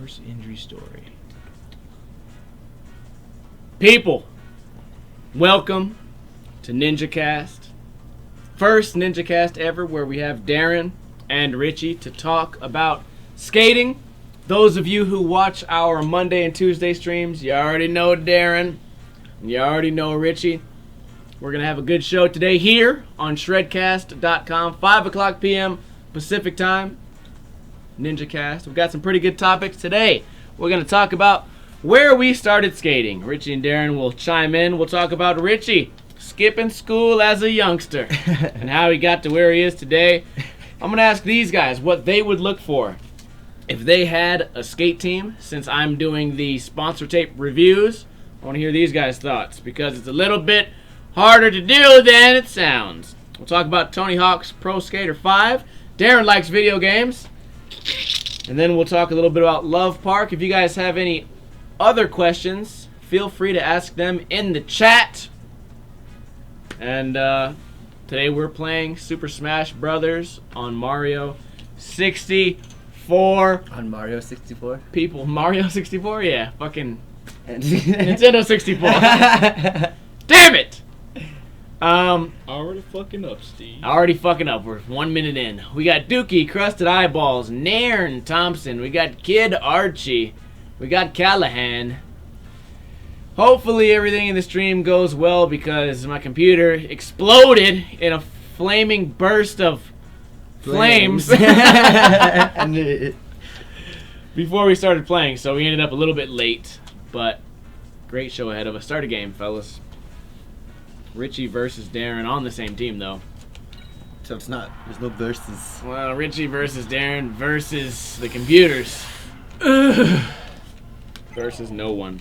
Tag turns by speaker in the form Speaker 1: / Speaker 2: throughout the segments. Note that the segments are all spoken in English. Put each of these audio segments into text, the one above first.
Speaker 1: Worst injury story.
Speaker 2: People, welcome to NinjaCast. First NinjaCast ever where we have Darren and Richie to talk about skating. Those of you who watch our Monday and Tuesday streams, you already know Darren. You already know Richie. We're going to have a good show today here on shredcast.com, 5 o'clock p.m. Pacific time. NinjaCast. We've got some pretty good topics today. We're going to talk about where we started skating. Richie and Darren will chime in. We'll talk about Richie skipping school as a youngster and how he got to where he is today. I'm going to ask these guys what they would look for if they had a skate team. Since I'm doing the sponsor tape reviews, I want to hear these guys' thoughts because it's a little bit harder to do than it sounds. We'll talk about Tony Hawk's Pro Skater 5. Darren likes video games. And then we'll talk a little bit about Love Park. If you guys have any other questions, feel free to ask them in the chat. And today we're playing Super Smash Brothers on Mario 64.
Speaker 3: On Mario 64?
Speaker 2: People, Mario 64? Yeah, fucking Nintendo 64. Damn it!
Speaker 1: Already fucking up, Steve.
Speaker 2: Already fucking up. We're 1 minute in. We got Dookie, Crusted Eyeballs, Nairn Thompson. We got Kid Archie. We got Callahan. Hopefully everything in the stream goes well because my computer exploded in a flaming burst of flames before we started playing, so we ended up a little bit late, but great show ahead of us. Start a game, fellas. Richie versus Darren on the same team, though.
Speaker 3: So it's not, there's no versus.
Speaker 2: Well, Richie versus Darren versus the computers. Versus no one.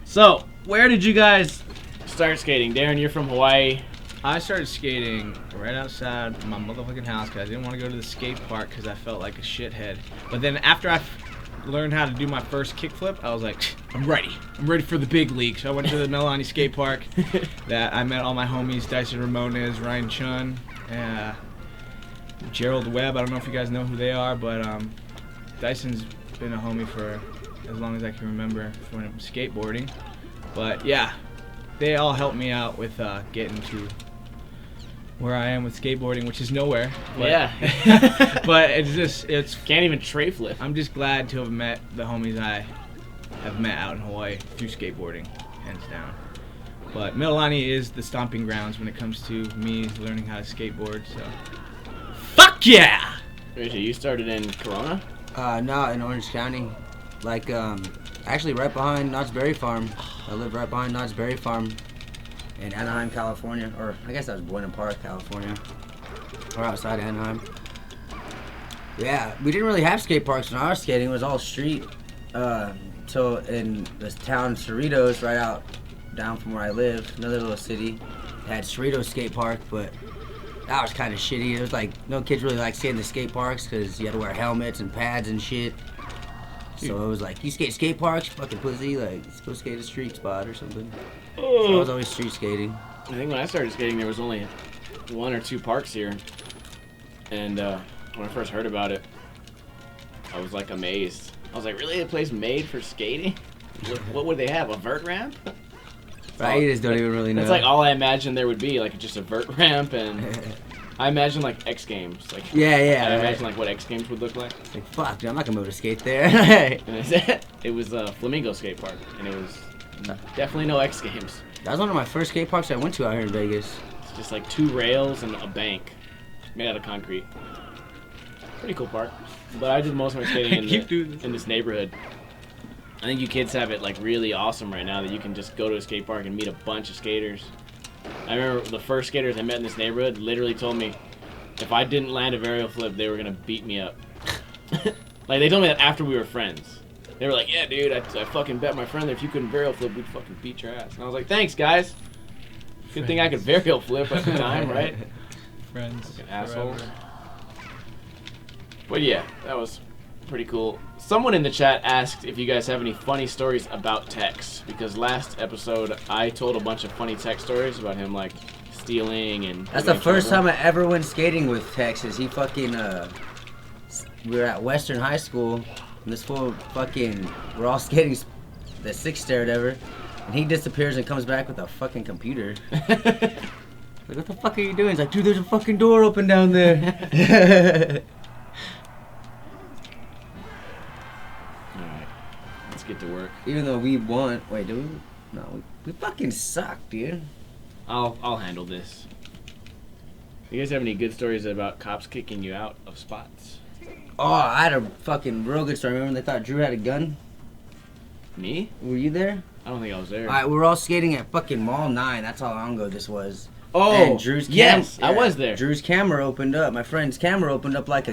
Speaker 2: So, where did you guys start skating? Darren, you're from Hawaii.
Speaker 1: I started skating right outside my motherfucking house because I didn't want to go to the skate park because I felt like a shithead. But then after I learned how to do my first kickflip, I was like, I'm ready. I'm ready for the big league. So I went to the Melani skate park. That I met all my homies, Dyson Ramones, Ryan Chun, Gerald Webb. I don't know if you guys know who they are, but Dyson's been a homie for as long as I can remember when it was skateboarding. But yeah, they all helped me out with getting to where I am with skateboarding, which is nowhere. But,
Speaker 2: Yeah.
Speaker 1: but it's
Speaker 2: Can't even tray flip.
Speaker 1: I'm just glad to have met the homies I have met out in Hawaii through skateboarding, hands down. But Mililani is the stomping grounds when it comes to me learning how to skateboard, so fuck yeah!
Speaker 2: Richie, you started in Corona?
Speaker 3: No, in Orange County. Like, actually right behind Knott's Berry Farm. I live right behind Knott's Berry Farm in Anaheim, California. Or, I guess that was Buena Park, California. Or outside Anaheim. Yeah, we didn't really have skate parks when I was skating. It was all street. So in this town, Cerritos, right out down from where I live, another little city, had Cerritos skate park, but that was kind of shitty. It was like, no kids really like skating the skate parks because you had to wear helmets and pads and shit. So it was like, you skate parks, fucking pussy, like, let's go skate a street spot or something. So I was always street skating.
Speaker 2: I think when I started skating, there was only 1 or 2 parks here. And when I first heard about it, I was like amazed. I was like, really? A place made for skating? What would they have? A vert ramp?
Speaker 3: Right, you just don't even really know.
Speaker 2: That's like all I imagined there would be, like just a vert ramp, and I imagine like X Games. Like
Speaker 3: yeah.
Speaker 2: I
Speaker 3: Right.
Speaker 2: imagine like what X Games would look like.
Speaker 3: Like, fuck, dude, I'm not gonna be able to skate there.
Speaker 2: And it was a Flamingo skate park, and it was definitely no X Games.
Speaker 3: That was one of my first skate parks I went to out here in Vegas.
Speaker 2: It's just like 2 rails and a bank made out of concrete. Pretty cool park. But I did most of my skating in this neighborhood. I think you kids have it like really awesome right now that you can just go to a skate park and meet a bunch of skaters. I remember the first skaters I met in this neighborhood literally told me if I didn't land a varial flip, they were gonna beat me up. Like they told me that after we were friends. They were like, yeah, dude, I fucking bet my friend that if you couldn't varial flip, we'd fucking beat your ass. And I was like, thanks, guys. Good thing I could varial flip at the time, right?
Speaker 1: Friends.
Speaker 2: Fucking assholes. But yeah, that was pretty cool. Someone in the chat asked if you guys have any funny stories about Tex, because last episode I told a bunch of funny Tex stories about him like stealing and...
Speaker 3: That's the first time I ever went skating with Tex. Is he fucking, we were at Western High School, And this fool fucking, we're all skating the sixth stair or whatever, and he disappears and comes back with a fucking computer. Like, what the fuck are you doing? He's like, dude, there's a fucking door open down there.
Speaker 2: Alright, let's get to work.
Speaker 3: Even though we won, wait, do we? No, we fucking suck, dude.
Speaker 2: I'll handle this. You guys have any good stories about cops kicking you out of spots?
Speaker 3: Oh, I had a fucking real good story. Remember when they thought Drew had a gun?
Speaker 2: Me?
Speaker 3: Were you there?
Speaker 2: I don't think I was there.
Speaker 3: Alright, we were all skating at fucking Mall 9. That's how long ago this was.
Speaker 2: Oh,
Speaker 3: and Drew's
Speaker 2: yes, I was there.
Speaker 3: Drew's camera opened up. My friend's camera opened up like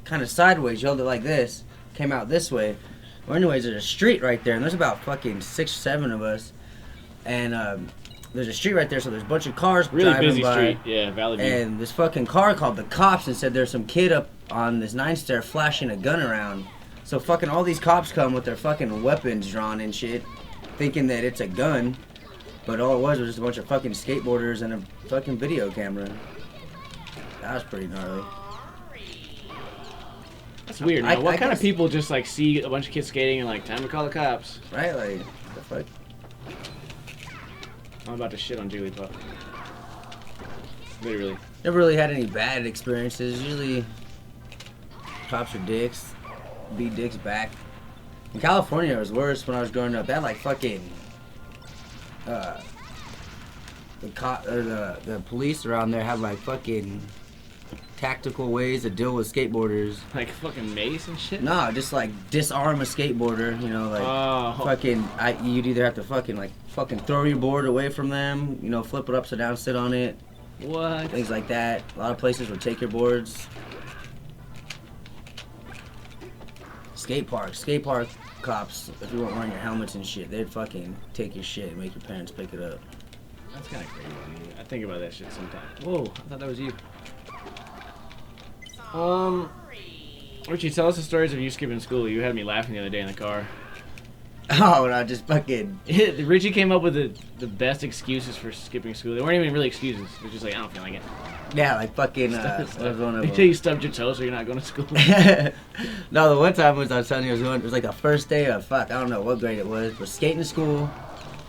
Speaker 3: kind of sideways. You held it like this. Came out this way. Well, anyways, there's a street right there, and there's about fucking 6 or 7 of us. And there's a street right there, so there's a bunch of cars
Speaker 2: Really
Speaker 3: driving
Speaker 2: busy
Speaker 3: by.
Speaker 2: street, yeah, Valley View.
Speaker 3: And this fucking car called the cops and said there's some kid up on this 9 stair flashing a gun around. So fucking all these cops come with their fucking weapons drawn and shit, thinking that it's a gun. But all it was just a bunch of fucking skateboarders and a fucking video camera. That was pretty gnarly.
Speaker 2: That's weird. Now, what kind of people just like see a bunch of kids skating and like, time to call the cops?
Speaker 3: Right? Like, the fuck?
Speaker 2: I'm about to shit on Jigglypuff. Literally.
Speaker 3: Never really had any bad experiences. Usually, cops are dicks. Be dicks back. In California, it was worse when I was growing up. They had like fucking the police around there have like fucking tactical ways to deal with skateboarders.
Speaker 2: Like fucking mace and shit?
Speaker 3: Nah, just like disarm a skateboarder, you know, like fucking you'd either have to fucking throw your board away from them, you know, flip it upside down, sit on it.
Speaker 2: What?
Speaker 3: Things like that. A lot of places would take your boards. Skate park cops, if you weren't wearing your helmets and shit, they'd fucking take your shit and make your parents pick it up.
Speaker 2: That's kind of crazy. I think about that shit sometimes. Whoa, I thought that was you. Richie, tell us the stories of you skipping school. You had me laughing the other day in the car.
Speaker 3: Oh, no, just fucking...
Speaker 2: Richie came up with the best excuses for skipping school. They weren't even really excuses. They're just like, I don't feel like it.
Speaker 3: Yeah, like fucking... what was one of
Speaker 2: They
Speaker 3: them?
Speaker 2: tell you stubbed your toe so you're not going to school.
Speaker 3: No, the one time was I was telling you it was like the first day of I don't know what grade it was, but skating to school,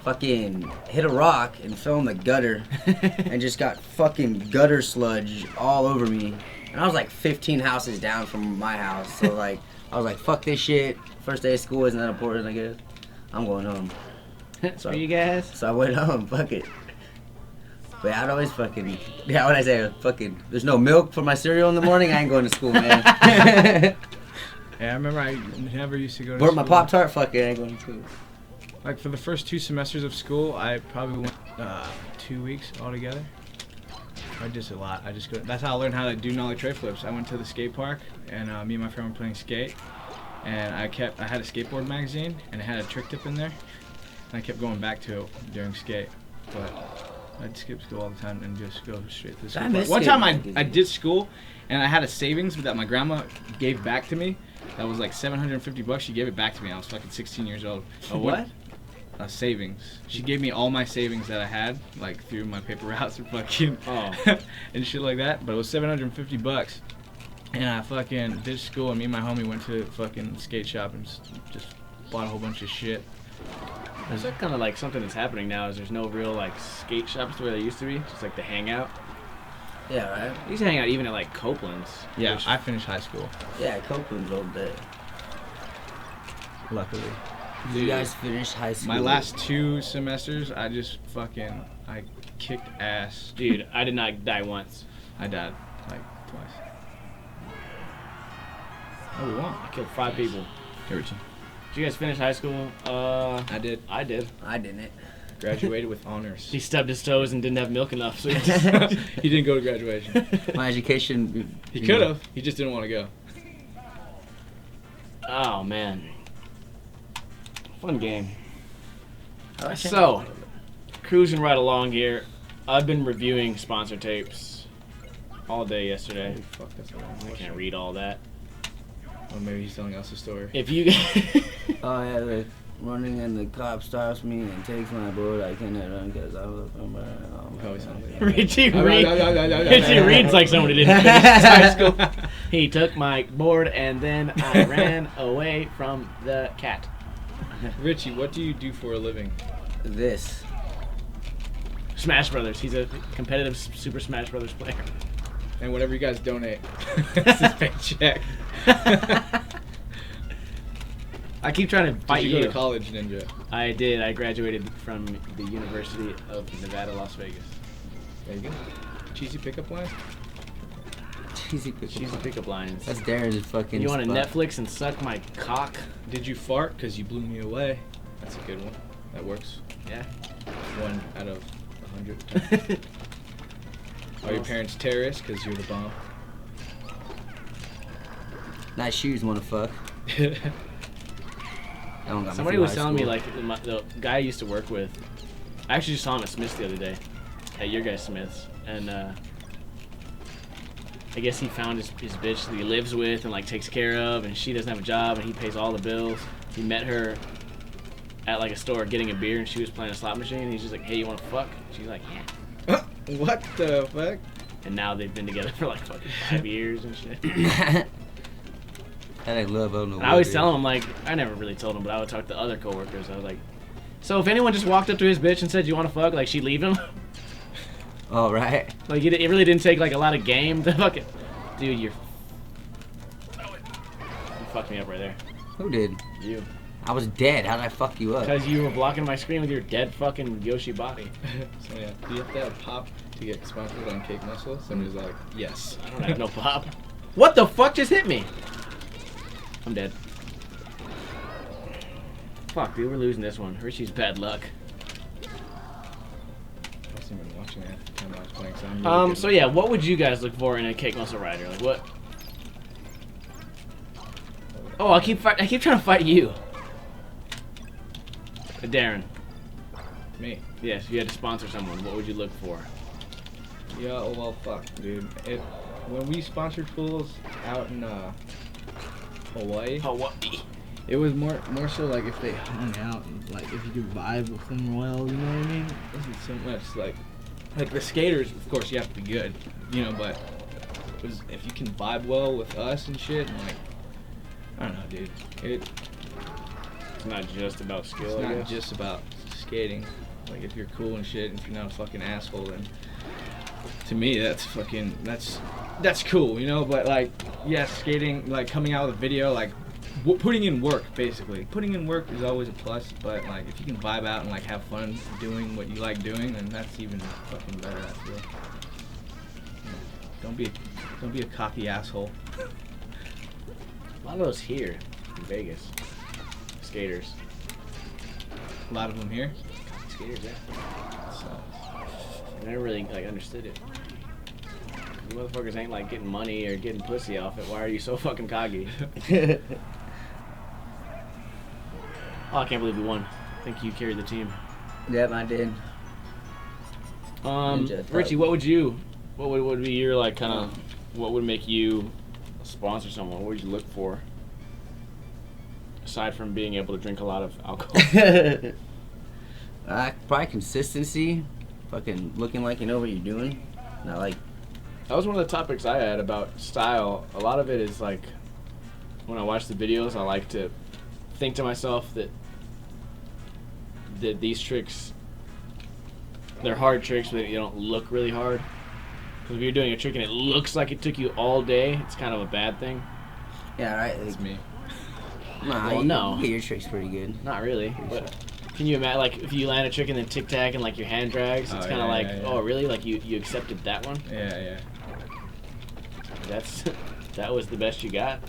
Speaker 3: fucking hit a rock and fell in the gutter and just got fucking gutter sludge all over me. And I was like 15 houses down from my house, so like I was like, fuck this shit. First day of school isn't that important, I guess. I'm going home.
Speaker 2: So you guys?
Speaker 3: So I went home, fuck it. But I'd always fucking, yeah, what I say, fucking, there's no milk for my cereal in the morning, I ain't going to school, man.
Speaker 1: Yeah, I remember I never used to go to
Speaker 3: Bought
Speaker 1: school.
Speaker 3: my Pop-Tart, fuck it, I ain't going to school.
Speaker 1: Like, for the first 2 semesters of school, I probably went 2 weeks altogether. I just a lot. That's how I learned how to do nollie tray flips. I went to the skate park, and me and my friend were playing skate, and I had a skateboard magazine, and it had a trick tip in there, and I kept going back to it during skate, but I'd skip school all the time and just go straight to the skate park. One time I did school, and I had a savings that my grandma gave back to me. That was like $750. She gave it back to me. I was fucking 16 years old.
Speaker 2: A what?
Speaker 1: A savings. She gave me all my savings that I had, like through my paper routes and fucking and shit like that. But it was $750, and I fucking did school. And me and my homie went to fucking skate shop and just bought a whole bunch of shit.
Speaker 2: Is that kind of like something that's happening now? Is there's no real like skate shops the way they used to be? Just like the hangout.
Speaker 3: Yeah, right?
Speaker 2: I used to hang out even at like Copeland's.
Speaker 1: Yeah, I finished high school.
Speaker 3: Yeah, Copeland's old day.
Speaker 1: Luckily.
Speaker 3: Dude, you guys finished high school?
Speaker 1: My last 2 semesters, I kicked ass.
Speaker 2: Dude, I did not die once.
Speaker 1: I died like twice. Oh, we won.
Speaker 2: I killed 5 people.
Speaker 1: Hey, Richie.
Speaker 2: Did you guys finish high school?
Speaker 1: I did.
Speaker 2: I did.
Speaker 3: I didn't.
Speaker 1: Graduated with honors.
Speaker 2: He stubbed his toes and didn't have milk enough, so
Speaker 1: He didn't go to graduation.
Speaker 3: My education...
Speaker 1: He could have. He just didn't want to go.
Speaker 2: Oh, man. Fun game.
Speaker 3: Oh,
Speaker 2: So, cruising right along here. I've been reviewing sponsor tapes all day yesterday.
Speaker 1: Holy fuck, that's a long
Speaker 2: I
Speaker 1: bullshit.
Speaker 2: can't read all that.
Speaker 1: Or maybe he's telling us a story.
Speaker 2: If you
Speaker 3: Oh, yeah, the running and the cop stops me and takes my board. I cannot run because I was from
Speaker 1: Probably sounds like
Speaker 2: Richie reads like somebody didn't finish high school. He took my board and then I ran away from the cat.
Speaker 1: Richie, what do you do for a living?
Speaker 3: This.
Speaker 2: Smash Brothers. He's a competitive Super Smash Brothers player.
Speaker 1: And whatever you guys donate, it's his paycheck.
Speaker 2: I keep trying to fight
Speaker 1: Did you go to college, Ninja?
Speaker 2: I did. I graduated from the University of Nevada, Las Vegas.
Speaker 1: There you go. Cheesy pickup line?
Speaker 3: Cheesy
Speaker 2: pickup lines.
Speaker 3: That's Darren's fucking
Speaker 2: You want to
Speaker 3: spot.
Speaker 2: Netflix and suck my cock?
Speaker 1: Did you fart? Because you blew me away. That's a good one. That works.
Speaker 2: Yeah.
Speaker 1: 1 out of 100. Are your parents terrorists? Because you're the bomb.
Speaker 3: Nice shoes, wanna fuck. I don't got
Speaker 2: Somebody
Speaker 3: me
Speaker 2: was
Speaker 3: through
Speaker 2: telling me,
Speaker 3: high
Speaker 2: like, the guy I used to work with, I actually just saw him at Smith's the other day, at your guys' Smith's, and I guess he found his bitch that he lives with and, like, takes care of, and she doesn't have a job, and he pays all the bills. He met her at, like, a store getting a beer, and she was playing a slot machine, and he's just like, hey, you want to fuck? She's like, yeah.
Speaker 1: What the fuck?
Speaker 2: And now they've been together for, like, fucking 5 years and shit.
Speaker 3: That ain't love, I don't know.
Speaker 2: And I always tell him, like, I never really told him, but I would talk to other coworkers. I was like, so if anyone just walked up to his bitch and said, you want to fuck, like, she'd leave him?
Speaker 3: All right.
Speaker 2: Like, it really didn't take, like, a lot of game to fucking... Dude, you fucked me up right there.
Speaker 3: Who did?
Speaker 2: You.
Speaker 3: I was dead. How did I fuck you up?
Speaker 2: Because you were blocking my screen with your dead fucking Yoshi body.
Speaker 1: So yeah, do you have to have pop to get sponsored on Cake Muscle? Somebody's like, yes.
Speaker 2: I don't have no pop. What the fuck just hit me? I'm dead. Fuck, dude, we're losing this one. Richie's bad luck.
Speaker 1: I wasn't even watching it at the time I was playing, so I'm really good.
Speaker 2: So yeah, what would you guys look for in a Cake Muscle Rider? Like, what? Oh, I keep trying to fight you. Darren.
Speaker 1: Me.
Speaker 2: Yes, if you had to sponsor someone, what would you look for?
Speaker 1: Yeah, oh well, fuck, dude. When we sponsored fools out in Hawaii, it was more so like if they hung out and like if you could vibe with them well, you know what I mean? It wasn't so much like the skaters. Of course, you have to be good, you know, but it was if you can vibe well with us and shit, and like I don't know, dude. It's
Speaker 2: not just about skill.
Speaker 1: It's
Speaker 2: I
Speaker 1: not
Speaker 2: guess.
Speaker 1: just about skating. Like if you're cool and shit, and if you're not a fucking asshole, then to me that's cool, you know. But like, yeah, skating, like coming out with a video, like putting in work, basically. Putting in work is always a plus. But like, if you can vibe out and like have fun doing what you like doing, then that's even fucking better. I feel. Don't be a cocky asshole.
Speaker 2: A lot of those here in Vegas. Skaters.
Speaker 1: A lot of them here.
Speaker 2: Skaters, yeah.
Speaker 1: So,
Speaker 2: I never really like understood it. You motherfuckers ain't like getting money or getting pussy off it. Why are you so fucking cocky? Oh, I can't believe we won. I think you carried the team.
Speaker 3: Yep, I did.
Speaker 2: Richie, what would be your like kind of what would make you sponsor someone? What would you look for? Aside from being able to drink a lot of alcohol.
Speaker 3: Probably consistency. Fucking looking like you know what you're doing. Not like.
Speaker 2: That was one of the topics I had about style. A lot of it is like, when I watch the videos, I like to think to myself that these tricks, they're hard tricks, but they don't look really hard. Because if you're doing a trick and it looks like it took you all day, it's kind of a bad thing.
Speaker 3: Yeah, right.
Speaker 1: that's me.
Speaker 3: Nah,
Speaker 2: Well, no.
Speaker 3: Your trick's pretty good.
Speaker 2: Not really, but can you imagine, like, if you land a trick and then tic-tac and, like, your hand drags, it's
Speaker 1: Oh,
Speaker 2: kind of
Speaker 1: yeah,
Speaker 2: like,
Speaker 1: yeah, yeah.
Speaker 2: oh, really? Like, you accepted that one?
Speaker 1: Yeah.
Speaker 2: That was the best you got?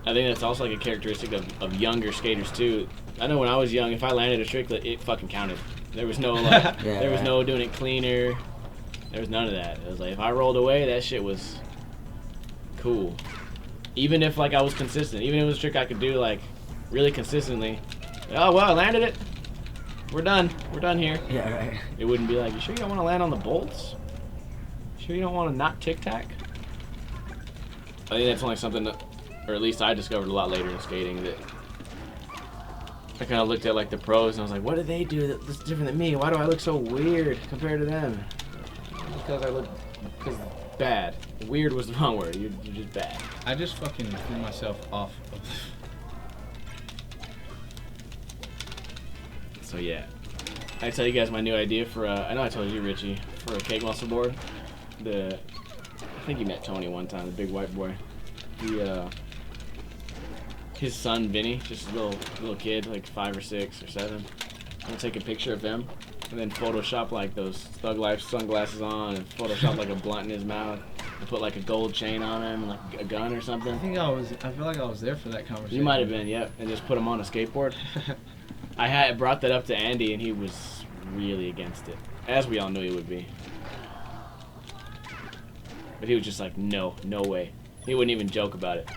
Speaker 2: I think that's also, like, a characteristic of younger skaters, too. I know when I was young, if I landed a trick, it fucking counted. There was no, like, there was no doing it cleaner. There was none of that. It was like, if I rolled away, that shit was cool. Even if, like, I was consistent. Even if it was a trick I could do, like, really consistently. Oh, well, I landed it. We're done. We're done here.
Speaker 3: Yeah, right.
Speaker 2: It wouldn't be like, you sure you don't want to land on the bolts? Sure you don't want to not tic-tac? I think that's only something that, or at least I discovered a lot later in skating, that I kind of looked at, like, the pros, and I was like, what do they do that's different than me? Why do I look so weird compared to them? Because bad. Weird was the wrong word. You're just bad.
Speaker 1: I just fucking threw myself off of...
Speaker 2: So yeah, I tell you guys my new idea for I know I told you, Richie, for a cake muscle board. I think you met Tony one time, the big white boy. His son Vinny, just a little kid, like 5 or 6 or 7. I'm gonna take a picture of him and then Photoshop like those Thug Life sunglasses on, and Photoshop like a blunt in his mouth, and put like a gold chain on him, and like a gun or something.
Speaker 1: I feel like I was there for that conversation.
Speaker 2: You might have been, yep, and just put him on a skateboard. I brought that up to Andy, and he was really against it, as we all knew he would be. But he was just like, no way. He wouldn't even joke about it.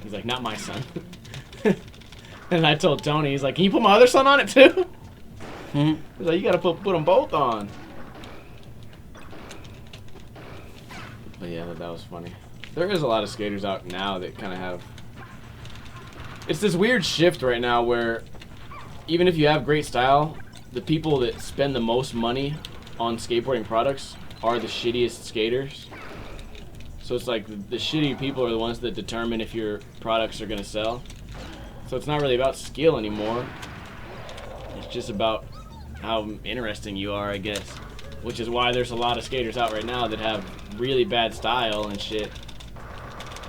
Speaker 2: He's like, not my son. And I told Tony, he's like, can you put my other son on it too? He's like, you gotta put them both on. But yeah, that was funny. There is a lot of skaters out now that kind of have... It's this weird shift right now where even if you have great style, the people that spend the most money on skateboarding products are the shittiest skaters. So it's like the shitty people are the ones that determine if your products are going to sell. So it's not really about skill anymore. It's just about how interesting you are, I guess. Which is why there's a lot of skaters out right now that have really bad style and shit.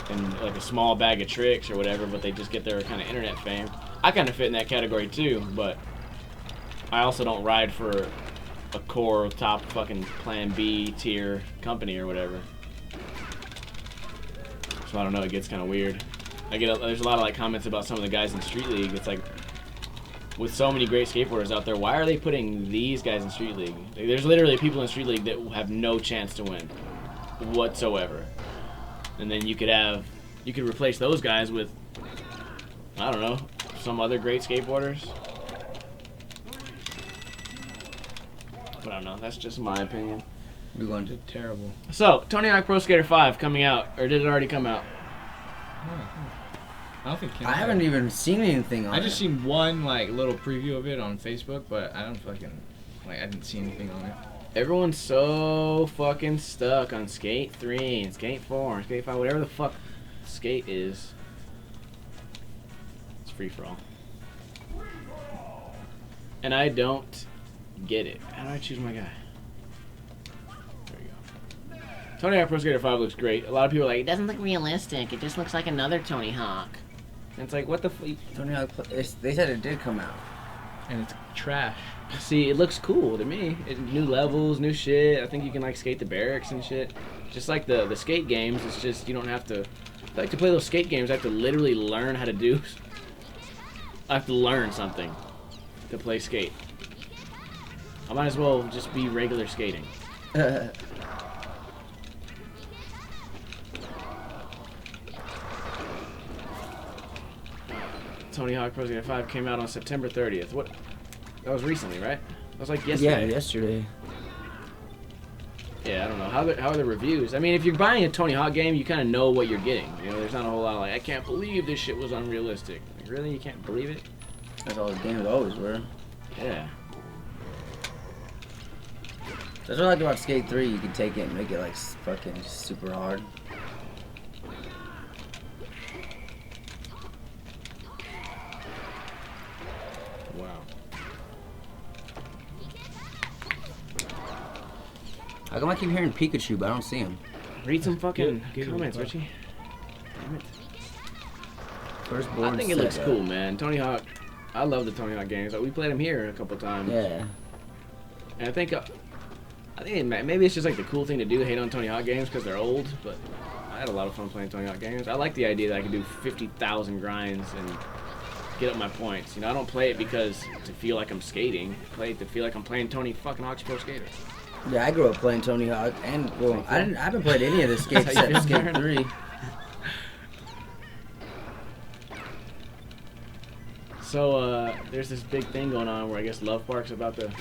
Speaker 2: And like a small bag of tricks or whatever, but they just get their kind of internet fame. I kind of fit in that category too, but I also don't ride for a core top fucking plan B tier company or whatever. So I don't know, it gets kind of weird. There's a lot of like comments about some of the guys in Street League. It's like, with so many great skateboarders out there, why are they putting these guys in Street League? Like, there's literally people in Street League that have no chance to win whatsoever. And then you could replace those guys with, I don't know, some other great skateboarders. But I don't know, that's just my opinion.
Speaker 3: You're going to
Speaker 1: terrible.
Speaker 2: So, Tony Hawk Pro Skater 5 coming out, or did it already come out?
Speaker 1: I don't think
Speaker 3: I haven't even seen anything on it.
Speaker 1: I just seen one like little preview of it on Facebook, but I don't fucking I didn't see anything on it.
Speaker 2: Everyone's so fucking stuck on Skate 3 and Skate 4 and Skate 5, whatever the fuck Skate is. It's free for all. And I don't get it. How do I choose my guy? There we go. Tony Hawk Pro Skater 5 looks great. A lot of people are like, it doesn't look realistic. It just looks like another Tony Hawk. And it's like, what the f...
Speaker 3: Tony Hawk, they said it did come out.
Speaker 1: And it's trash.
Speaker 2: See, it looks cool to me. New levels, new shit. I think you can like skate the barracks and shit. Just like the skate games, it's just you don't have to. I like to play those skate games. I have to literally learn how to do. I have to learn something to play skate. I might as well just be regular skating. Tony Hawk Pro Skater 5 came out on September 30th. What? That was recently, right? That was like yesterday.
Speaker 3: Yeah, yesterday.
Speaker 2: Yeah, I don't know. How are the reviews? I mean, if you're buying a Tony Hawk game, you kind of know what you're getting. You know, there's not a whole lot of like, I can't believe this shit was unrealistic. Like, really? You can't believe it?
Speaker 3: That's all the games always were.
Speaker 2: Yeah.
Speaker 3: That's what I like about Skate 3. You can take it and make it like fucking super hard.
Speaker 2: Wow.
Speaker 3: How come I keep hearing Pikachu, but I don't see him?
Speaker 2: Read some fucking
Speaker 1: Give it a
Speaker 2: comments,
Speaker 1: fuck.
Speaker 2: Richie. Damn it.
Speaker 3: Firstborn
Speaker 2: I think it looks
Speaker 3: Sega.
Speaker 2: cool, man. Tony Hawk. I love the Tony Hawk games. Like, we played them here a couple times.
Speaker 3: Yeah.
Speaker 2: And I think maybe it's just like the cool thing to do, hate on Tony Hawk games because they're old, but I had a lot of fun playing Tony Hawk games. I like the idea that I can do 50,000 grinds and get up my points. You know, I don't play it because to feel like I'm skating. I play it to feel like I'm playing Tony fucking Hawk's Pro Skater.
Speaker 3: Yeah, I grew up playing Tony Hawk, and well, I haven't played any of the skates
Speaker 2: That's how you
Speaker 3: except
Speaker 2: feel,
Speaker 3: Skate
Speaker 2: Aaron?
Speaker 3: 3.
Speaker 2: So, there's this big thing going on where I guess Love Park's about to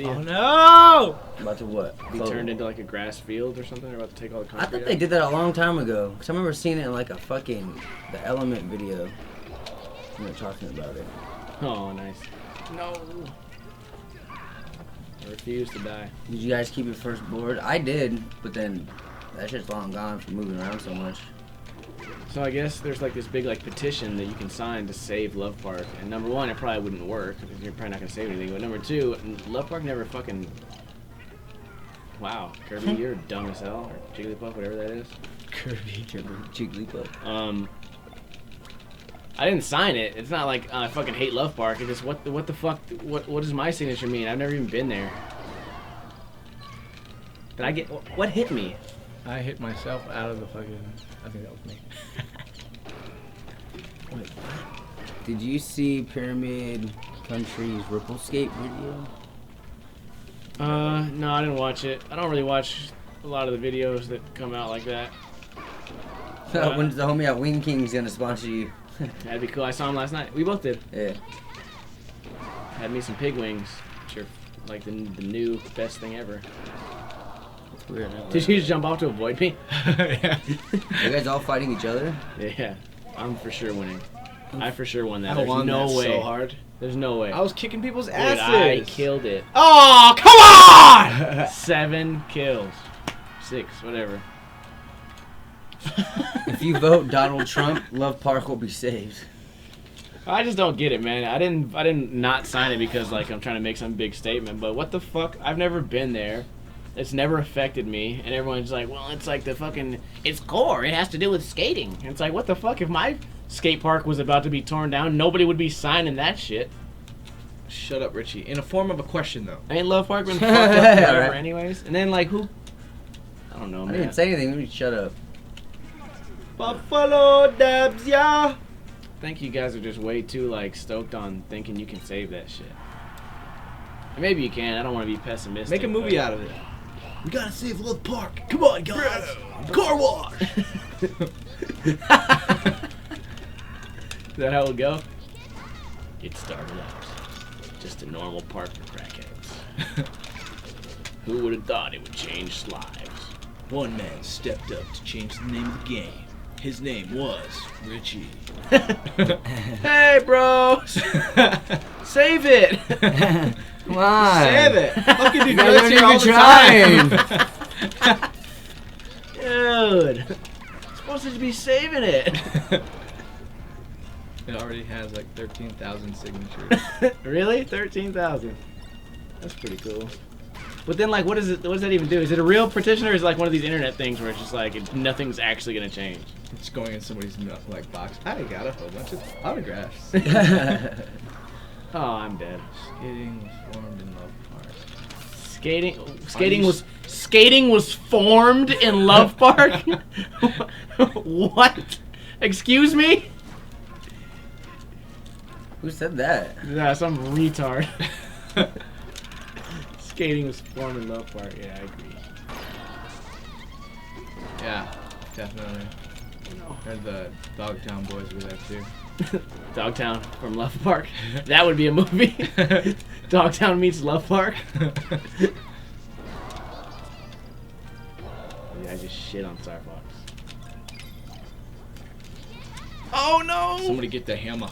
Speaker 1: Oh no!
Speaker 3: About to what?
Speaker 2: be turned into like a grass field or something. They're about to take all the
Speaker 3: I
Speaker 2: concrete
Speaker 3: thought they
Speaker 2: out.
Speaker 3: did that a long time ago. Cause I remember seeing it in like a fucking the Element video. When they're talking about it.
Speaker 2: Oh, nice. No. I refuse to die.
Speaker 3: Did you guys keep your first board? I did, but then that shit's long gone from moving around so much.
Speaker 2: So I guess there's like this big like petition that you can sign to save Love Park. And number one, it probably wouldn't work because you're probably not gonna save anything. But number two, Love Park never fucking. Wow, Kirby, you're dumb as hell, or Jigglypuff, whatever that is.
Speaker 1: Kirby.
Speaker 3: Jigglypuff.
Speaker 2: I didn't sign it. It's not like I fucking hate Love Park. It's just what the fuck? What does my signature mean? I've never even been there. Did I get what hit me?
Speaker 1: I hit myself out of the fucking. I think that was me.
Speaker 2: Wait, what?
Speaker 3: Did you see Pyramid Country's Ripple Skate video?
Speaker 2: No, I didn't watch it. I don't really watch a lot of the videos that come out like that.
Speaker 3: When's the homie at Wing King's gonna sponsor you?
Speaker 2: That'd be cool. I saw him last night. We both did.
Speaker 3: Yeah.
Speaker 2: Had me some pig wings, which are like the new best thing ever.
Speaker 3: It's weird.
Speaker 2: Did you just jump off to avoid me?
Speaker 1: Yeah.
Speaker 3: You guys all fighting each other?
Speaker 2: Yeah, I'm for sure winning. I for sure won that.
Speaker 1: I
Speaker 2: There's
Speaker 1: won
Speaker 2: no
Speaker 1: that
Speaker 2: way.
Speaker 1: so hard.
Speaker 2: There's no way.
Speaker 1: I was kicking people's
Speaker 2: Dude,
Speaker 1: asses.
Speaker 2: I killed it.
Speaker 1: Oh, come on!
Speaker 2: 7 kills. 6, whatever.
Speaker 3: If you vote Donald Trump, Love Park will be saved.
Speaker 2: I just don't get it, man. I didn't not sign it because like I'm trying to make some big statement, but what the fuck? I've never been there. It's never affected me, and everyone's like, well, it's like the fucking, it's core. It has to do with skating. And it's like, what the fuck? If my skate park was about to be torn down, nobody would be signing that shit.
Speaker 1: Shut up, Richie. In a form of a question, though.
Speaker 2: Ain't Love Park been fucked up forever
Speaker 3: Right.
Speaker 2: anyways? And then like who? I don't know,
Speaker 3: I
Speaker 2: man.
Speaker 3: didn't say anything. Let me shut up.
Speaker 1: Buffalo Dabs, yeah.
Speaker 2: I think you guys are just way too like stoked on thinking you can save that shit. And maybe you can. I don't want to be pessimistic.
Speaker 1: Make a movie out of it. We gotta save Love Park. Come on, guys. Car wash.
Speaker 2: Is that how it would go? It started out just a normal park for crackheads. Who would have thought it would change lives?
Speaker 1: One man stepped up to change the name of the game. His name was Richie.
Speaker 2: Hey, bro! Save it!
Speaker 3: Come on.
Speaker 1: Save it. Fucking do
Speaker 3: You guys aren't
Speaker 1: here all
Speaker 3: even
Speaker 1: the
Speaker 3: trying.
Speaker 1: time.
Speaker 2: Dude! Supposed to be saving it.
Speaker 1: It already has like 13,000 signatures.
Speaker 2: Really? 13,000. That's pretty cool. But then, like, what does that even do? Is it a real petition, or is it like one of these internet things where it's just like nothing's actually gonna change?
Speaker 1: It's going in somebody's like box. I got a whole bunch of autographs.
Speaker 2: Oh, I'm dead.
Speaker 1: Skating was formed in Love Park.
Speaker 2: Skating was formed in Love Park. What? Excuse me?
Speaker 3: Who said that?
Speaker 2: Yeah, some retard. Skating was formed in Love Park. Yeah, I agree.
Speaker 1: Yeah, definitely. Heard the Dogtown boys were there too.
Speaker 2: Dogtown from Love Park. That would be a movie. Dogtown meets Love Park. Yeah, I just shit on Star Fox. Oh no!
Speaker 1: Somebody get the hammer.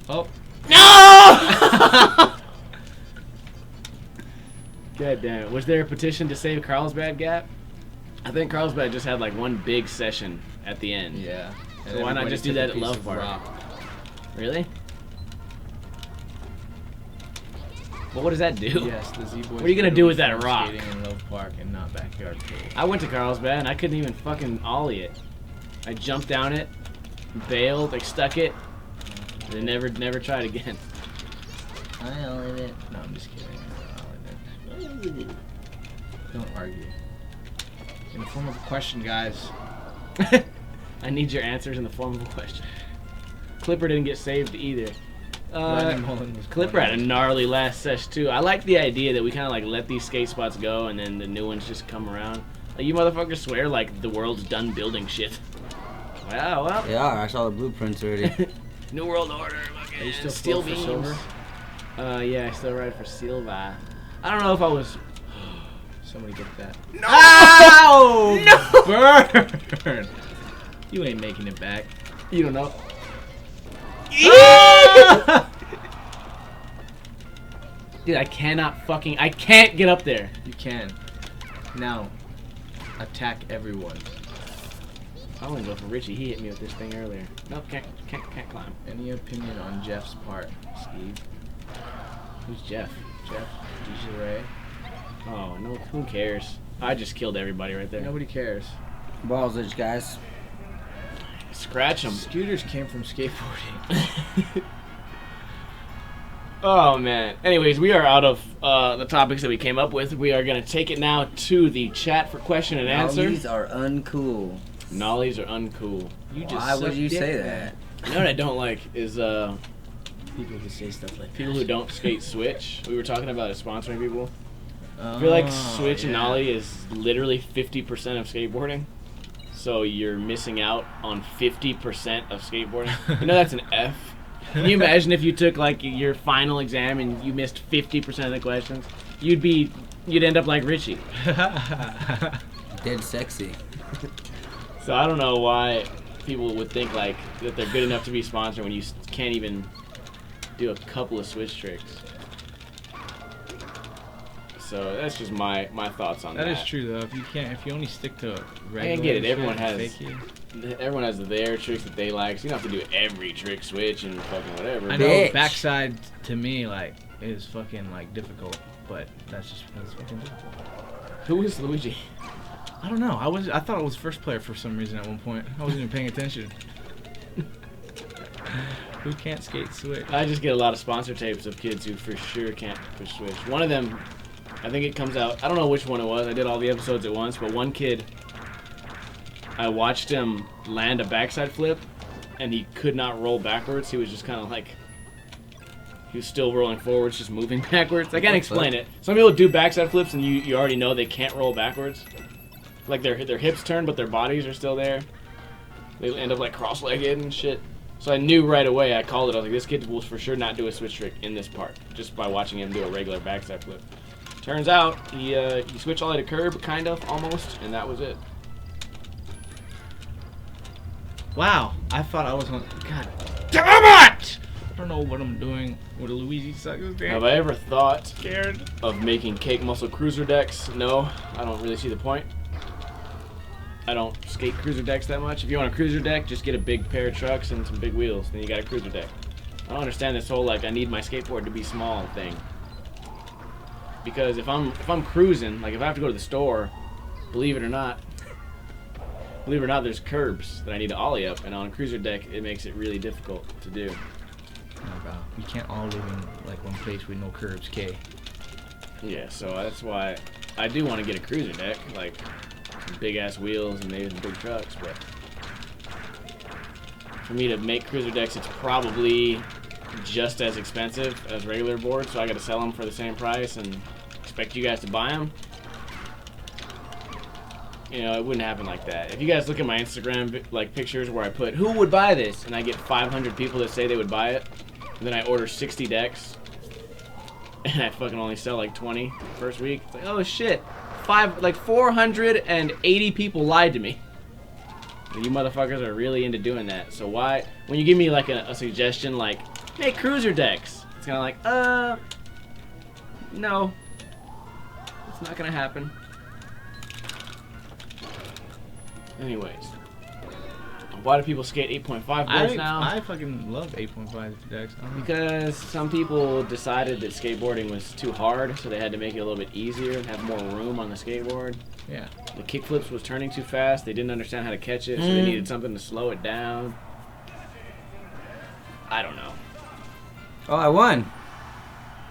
Speaker 1: Oh.
Speaker 2: No! God damn it. Was there a petition to save Carlsbad Gap? I think Carlsbad just had like one big session at the end.
Speaker 1: Yeah.
Speaker 2: So why not just do that at Love Park? Really? Well, what does that do?
Speaker 1: Yes, the Z-Boys.
Speaker 2: What are you gonna do with that rock?
Speaker 1: Skating in Love Park and not backyard pool.
Speaker 2: I went to Carlsbad and I couldn't even fucking ollie it. I jumped down it, bailed, like stuck it, and then never tried again.
Speaker 3: I own it.
Speaker 1: No, I'm just kidding. Don't argue. In the form of a question, guys.
Speaker 2: I need your answers in the form of a question. Clipper didn't get saved either.
Speaker 1: Brandon Mullen was
Speaker 2: Clipper had a gnarly last sesh too. I like the idea that we kind of like let these skate spots go and then the new ones just come around. Like, you motherfuckers swear like the world's done building shit. Wow, well.
Speaker 3: They are. I saw the blueprints already.
Speaker 2: New World Order.
Speaker 1: Are you still
Speaker 2: steel
Speaker 1: full for
Speaker 2: beams.
Speaker 1: silver?
Speaker 2: Yeah, I still ride for Silva. I don't know if I was.
Speaker 1: Somebody get that.
Speaker 2: No! Ow! No!
Speaker 1: Burn! You ain't making it back.
Speaker 2: You don't know. Dude, I can't get up there.
Speaker 1: You can. Now, attack everyone.
Speaker 2: I want to go for Richie. He hit me with this thing earlier. Nope, can't climb.
Speaker 1: Any opinion on Jeff's part, Steve?
Speaker 2: Who's Jeff?
Speaker 1: Jeff DeJoray?
Speaker 2: Oh, no, who cares? I just killed everybody right there.
Speaker 1: Nobody cares.
Speaker 3: Ballsage, guys.
Speaker 2: Scratch them.
Speaker 1: Scooters came from skateboarding.
Speaker 2: Oh, man. Anyways, we are out of the topics that we came up with. We are going to take it now to the chat for question and answer.
Speaker 3: These are uncool.
Speaker 2: Nollies are uncool.
Speaker 3: Why would you say that?
Speaker 2: You know what I don't like is
Speaker 1: People who say stuff like
Speaker 2: people
Speaker 1: that.
Speaker 2: who don't skate Switch. We were talking about sponsoring people. I feel like Switch and Nollie is literally 50% of skateboarding. So you're missing out on 50% of skateboarding. You know that's an F. Can you imagine if you took like your final exam and you missed 50% of the questions? You'd end up like Richie.
Speaker 3: Dead sexy.
Speaker 2: So I don't know why people would think like that they're good enough to be sponsored when you can't even do a couple of switch tricks. So that's just my thoughts on that.
Speaker 1: That is true though. If you only stick to regular,
Speaker 2: I get it.
Speaker 1: shit,
Speaker 2: Everyone has their tricks that they like. So you don't have to do every trick switch and fucking whatever.
Speaker 1: I know
Speaker 3: Bitch.
Speaker 1: backside to me like is fucking like difficult, but that's fucking difficult.
Speaker 2: Who is Luigi?
Speaker 1: I don't know. I thought it was first player for some reason at one point. I wasn't even paying attention. Who can't skate switch?
Speaker 2: I just get a lot of sponsor tapes of kids who for sure can't push switch. One of them, I think it comes out, I don't know which one it was. I did all the episodes at once, but one kid, I watched him land a backside flip, and he could not roll backwards. He was just kind of like, he was still rolling forwards, just moving backwards. I can't explain it. Some people do backside flips, and you already know they can't roll backwards. Like their hips turn, but their bodies are still there. They end up like cross-legged and shit. So I knew right away, I called it. I was like, this kid will for sure not do a switch trick in this part, just by watching him do a regular backside flip. Turns out, he switched all the way to curb, kind of, almost, and that was it.
Speaker 1: Wow, I thought I was on. God damn it! I don't know what I'm doing with a Luigi sucker.
Speaker 2: Have I ever thought
Speaker 1: Scared.
Speaker 2: of making cake muscle cruiser decks? No, I don't really see the point. I don't skate cruiser decks that much. If you want a cruiser deck, just get a big pair of trucks and some big wheels. Then you got a cruiser deck. I don't understand this whole like I need my skateboard to be small thing. Because if I'm cruising, like if I have to go to the store, believe it or not, there's curbs that I need to ollie up, and on a cruiser deck, it makes it really difficult to do.
Speaker 1: Oh, wow. You can't all live in like one place with no curbs, K.
Speaker 2: Yeah, so that's why I do want to get a cruiser deck, like some big ass wheels and maybe some big trucks, but for me to make cruiser decks, it's probably just as expensive as regular boards, so I got to sell them for the same price and expect you guys to buy them. You know, it wouldn't happen like that. If you guys look at my Instagram like pictures where I put who would buy this, and I get 500 people that say they would buy it, and then I order 60 decks, and I fucking only sell like 20 the first week. It's like, oh shit, 480 people lied to me. You motherfuckers are really into doing that. So why, when you give me like a suggestion like, make cruiser decks, it's kind of like, no, it's not gonna happen. Anyways, why do people skate 8.5 boards now?
Speaker 1: I fucking love 8.5 decks.
Speaker 2: Because some people decided that skateboarding was too hard, so they had to make it a little bit easier and have more room on the skateboard.
Speaker 1: Yeah.
Speaker 2: The kickflips was turning too fast. They didn't understand how to catch it, so they needed something to slow it down. I don't know.
Speaker 3: Oh, I won.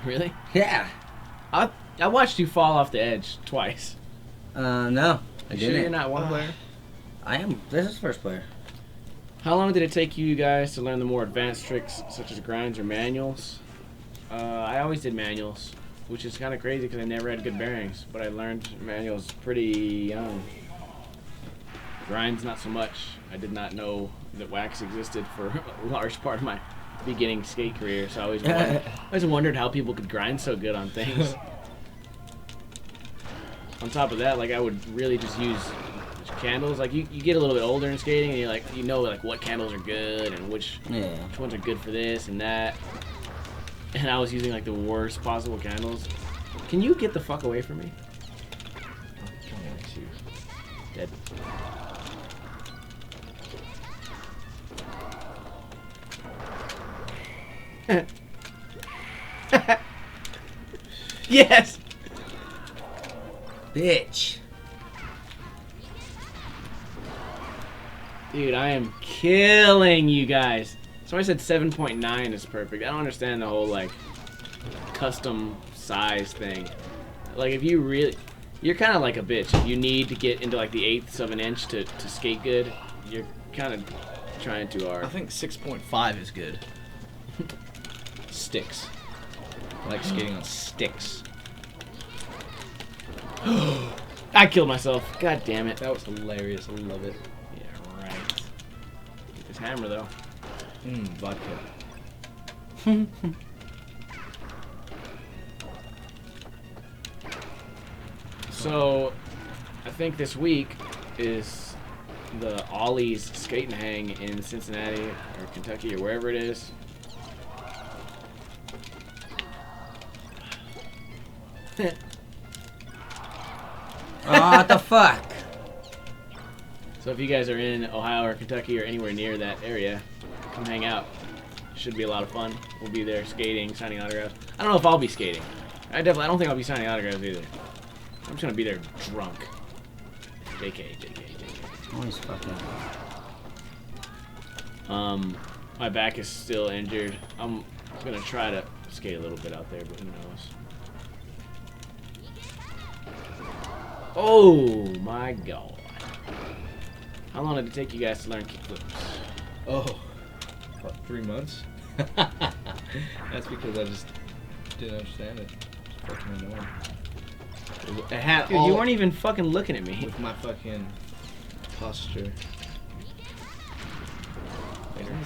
Speaker 2: Really?
Speaker 3: Yeah.
Speaker 2: I watched you fall off the edge twice.
Speaker 3: No. I
Speaker 2: You sure
Speaker 3: didn't.
Speaker 2: you're not one player?
Speaker 3: I am. This is first player.
Speaker 2: How long did it take you guys to learn the more advanced tricks, such as grinds or manuals? I always did manuals, which is kind of crazy because I never had good bearings, but I learned manuals pretty young. Grinds, not so much. I did not know that wax existed for a large part of my beginning skate career, so I always wondered how people could grind so good on things. On top of that, like I would really just use candles. Like you get a little bit older in skating, and you're like, like what candles are good and which ones are good for this and that. and I was using like the worst possible candles. Can you get the fuck away from me? Dead. Yes!
Speaker 3: Bitch.
Speaker 2: Dude, I am killing you guys. So I said 7.9 is perfect. I don't understand the whole, like, custom size thing. Like, if you really... You're kind of like a bitch. If you need to get into, like, the 1/8 of an inch to skate good, you're kind of trying too hard.
Speaker 1: I think 6.5 is good. Sticks. I like skating on sticks.
Speaker 2: I killed myself. God damn it.
Speaker 1: That was hilarious. I love it.
Speaker 2: Yeah, right. Get this hammer, though.
Speaker 1: Vodka.
Speaker 2: So, I think this week is the Ollie's Skate and Hang in Cincinnati or Kentucky or wherever it is.
Speaker 3: Oh, what the fuck?
Speaker 2: So if you guys are in Ohio or Kentucky or anywhere near that area, come hang out. Should be a lot of fun. We'll be there skating, signing autographs. I don't know if I'll be skating. I don't think I'll be signing autographs either. I'm just gonna be there drunk. JK.
Speaker 3: Always fucking.
Speaker 2: My back is still injured. I'm gonna try to skate a little bit out there, but who knows? Oh my god. How long did it take you guys to learn kickflips?
Speaker 1: Oh, what, 3 months? That's because I just didn't understand it. It's fucking annoying. It had
Speaker 2: Dude,
Speaker 1: all
Speaker 2: you weren't even fucking looking at me.
Speaker 1: with my fucking posture.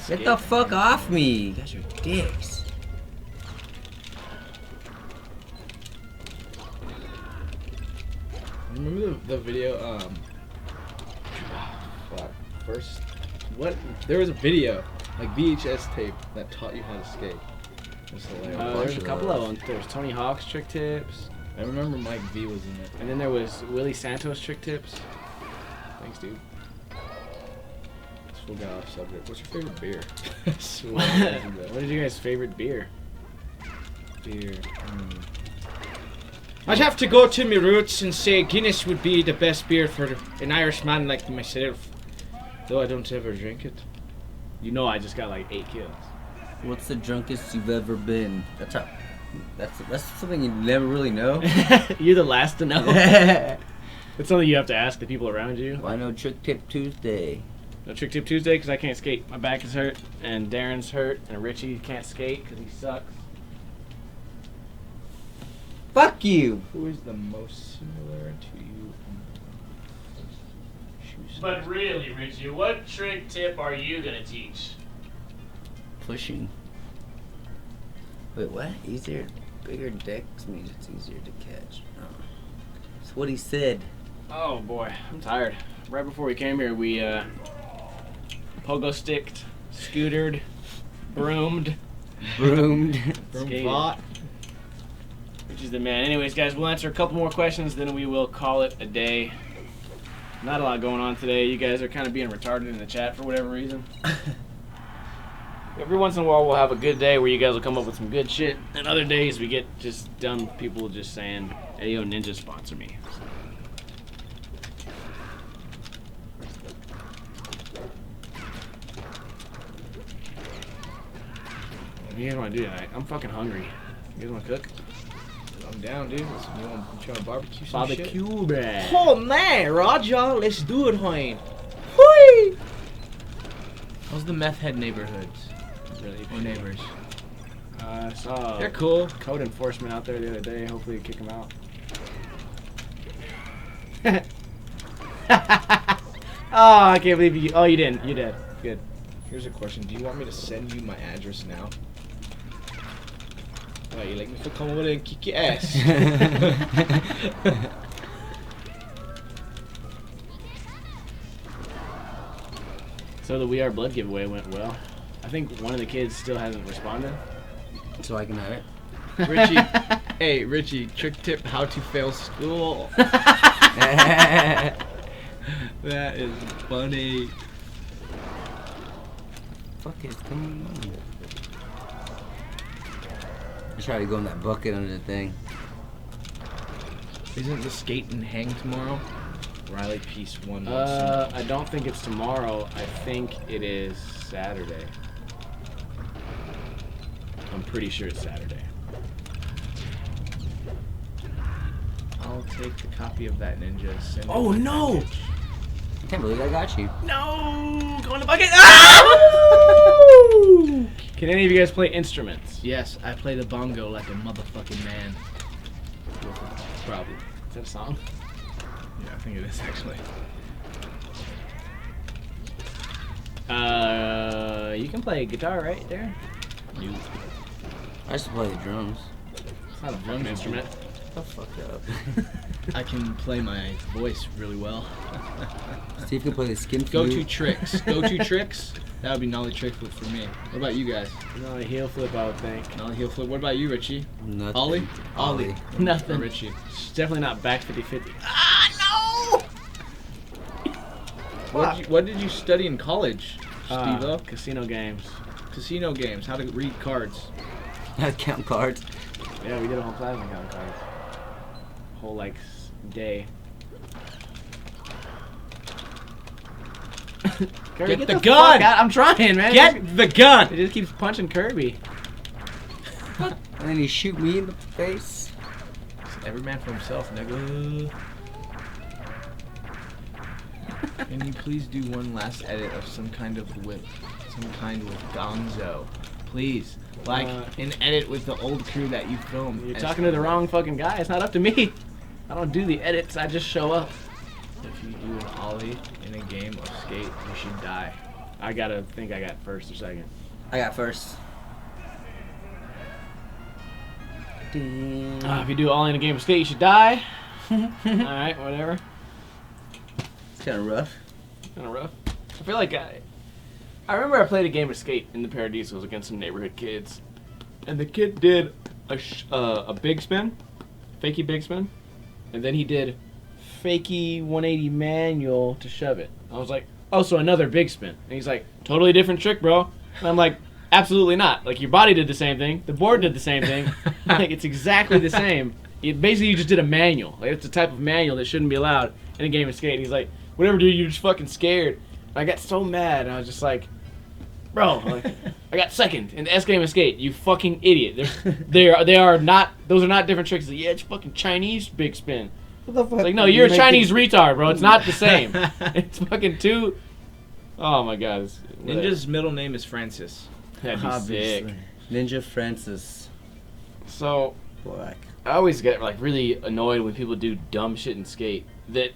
Speaker 3: Get the fuck off me. You guys are dicks.
Speaker 1: Remember the video, fuck, first, what, there was a video, like VHS tape, that taught you how to skate. It was hilarious.
Speaker 2: There's a couple of them. There's Tony Hawk's trick tips,
Speaker 1: I remember Mike V was in it.
Speaker 2: and then there was Willie Santos trick tips. Thanks, dude.
Speaker 1: This full guy off subject. What's your favorite beer? I swear
Speaker 2: What is your guys' favorite beer?
Speaker 1: beer. I'd have to go to my roots and say Guinness would be the best beer for an Irishman like myself, though I don't ever drink it.
Speaker 2: You know I just got like 8 kills.
Speaker 3: What's the drunkest you've ever been? That's something you never really know.
Speaker 2: You're the last to know. It's something you have to ask the people around you.
Speaker 3: Why no Trick Tip Tuesday?
Speaker 2: No Trick Tip Tuesday because I can't skate. My back is hurt, and Darren's hurt, and Richie can't skate because he sucks.
Speaker 3: Fuck you.
Speaker 1: Who is the most similar to you?
Speaker 2: But really, Richie, what trick tip are you gonna teach?
Speaker 3: Pushing. Wait, what? Easier, bigger decks means it's easier to catch. Oh. That's what he said.
Speaker 2: Oh boy, I'm tired. Right before we came here, we pogo sticked, scootered, broomed. Skated.
Speaker 1: Bot.
Speaker 2: Which is the man. Anyways, guys, we'll answer a couple more questions, then we will call it a day. Not a lot going on today. You guys are kind of being retarded in the chat for whatever reason. Every once in a while, we'll have a good day where you guys will come up with some good shit. And other days, we get just dumb people just saying, "Hey, yo, Ninja, sponsor me." What do you guys want to do tonight? I'm fucking hungry. You guys want to cook?
Speaker 1: I'm down, dude. Listen, you want to barbecue some shit?
Speaker 2: Barbecue, bruh.
Speaker 1: Oh man, Roger, let's do it, Hoyne. Hoi! How's the meth head neighborhoods?
Speaker 2: Really
Speaker 1: Or neighbors?
Speaker 2: I saw
Speaker 1: They're cool.
Speaker 2: code enforcement out there the other day. Hopefully, kick them out. Oh, I can't believe you. Oh, you didn't. You did. Good.
Speaker 1: Here's a question. Do you want me to send you my address now? Why, you like me to come over there and kick your ass?
Speaker 2: So the We Are Blood giveaway went well. I think one of the kids still hasn't responded.
Speaker 3: So I can have it.
Speaker 1: Richie, hey Richie, trick tip: how to fail school. That is funny.
Speaker 3: Fuck it, come on. I try to go in that bucket under the thing.
Speaker 1: Isn't the skate and hang tomorrow? Riley Peace 1.
Speaker 2: I don't think it's tomorrow. I think it is Saturday. I'm pretty sure it's Saturday.
Speaker 1: I'll take the copy of that Ninja. Send it
Speaker 2: Oh,
Speaker 1: in the
Speaker 2: no!
Speaker 1: package.
Speaker 3: I can't believe I got you.
Speaker 2: No! Go in the bucket! Ah! Can any of you guys play instruments?
Speaker 1: Yes, I play the bongo like a motherfucking man. Probably.
Speaker 2: Is that a song?
Speaker 1: Yeah, I think it is actually.
Speaker 2: You can play guitar, right, Darren?
Speaker 1: Nope.
Speaker 3: I used to play the drums.
Speaker 2: It's not a drum instrument.
Speaker 3: Oh, fuck up.
Speaker 1: I can play my voice really well.
Speaker 3: Steve can play the skin
Speaker 1: Go-to
Speaker 3: flute.
Speaker 1: tricks. Go-to tricks. That would be nollie trick flip for me. What about you guys?
Speaker 2: No, a heel flip, I would think.
Speaker 1: Nollie heel flip. What about you, Richie?
Speaker 3: Nothing.
Speaker 1: Ollie?
Speaker 3: Ollie.
Speaker 2: Nothing.
Speaker 1: Or Richie.
Speaker 2: It's definitely not back 50-50.
Speaker 1: What did you study in college, Steve-O?
Speaker 2: Casino games.
Speaker 1: Casino games. How to read cards.
Speaker 3: I count cards.
Speaker 2: Yeah, we did a whole plasma count cards. Whole, like, day. Kirby,
Speaker 1: Get the
Speaker 2: fuck
Speaker 1: gun!
Speaker 2: out. I'm trying, man.
Speaker 1: Get the gun!
Speaker 2: It just keeps punching Kirby.
Speaker 3: And then you shoot me in the face.
Speaker 1: Every man for himself, nigga. Can you please do one last edit of some kind with Gonzo? Please. Like, an edit with the old crew that you filmed.
Speaker 2: You're talking to the wrong fucking guy. It's not up to me. I don't do the edits. I just show up.
Speaker 1: If you do an ollie in a game of skate, you should die.
Speaker 2: I gotta think I got first or second.
Speaker 3: I got first.
Speaker 2: If you do all in a game of skate, you should die. Alright, whatever.
Speaker 3: It's kind of rough.
Speaker 2: Kind of rough. I feel like I remember I played a game of skate in the Paradisals against some neighborhood kids, and the kid did a big spin, fakey big spin, and then he did fakey 180 manual to shove it. I was like, oh, so another big spin. And he's like, totally different trick, bro. And I'm like, absolutely not. Like, your body did the same thing, the board did the same thing. Like, it's exactly the same. Basically, you just did a manual. Like, it's a type of manual that shouldn't be allowed in a game of skate. And he's like, whatever, dude, you're just fucking scared. And I got so mad, and I was just like, bro, like, I got second in the S game of skate. You fucking idiot. They are not. Those are not different tricks. Like, yeah, it's fucking Chinese big spin.
Speaker 3: What the fuck?
Speaker 2: It's like, no, you're a Chinese retard, bro. It's not the same. It's fucking two. Oh my god.
Speaker 1: Ninja's middle name is Francis.
Speaker 2: That'd be
Speaker 3: Obviously.
Speaker 2: sick.
Speaker 3: Ninja Francis
Speaker 2: So
Speaker 3: Black.
Speaker 2: I always get like really annoyed when people do dumb shit in skate. That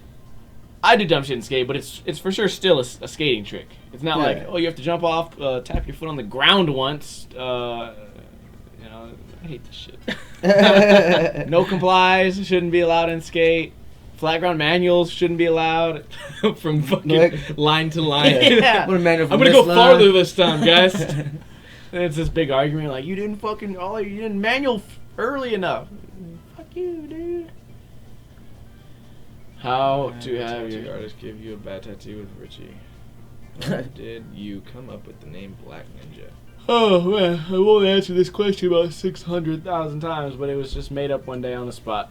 Speaker 2: I do dumb shit in skate, but it's for sure still a skating trick. It's not like, oh, you have to jump off, tap your foot on the ground once. You know, I hate this shit. No complies shouldn't be allowed in skate. Flat ground manuals shouldn't be allowed.
Speaker 1: From fucking line to line.
Speaker 2: Yeah.
Speaker 3: What a manual
Speaker 2: I'm
Speaker 3: from
Speaker 2: gonna go
Speaker 3: this
Speaker 2: farther
Speaker 3: line.
Speaker 2: this time, guys. And it's this big argument like, you didn't you didn't manual early enough. Fuck you, dude. How to have
Speaker 1: tattoo
Speaker 2: your
Speaker 1: artist give you a bad tattoo with Richie? How did you come up with the name Black Ninja?
Speaker 2: Oh, man, I won't answer this question about 600,000 times, but it was just made up one day on the spot.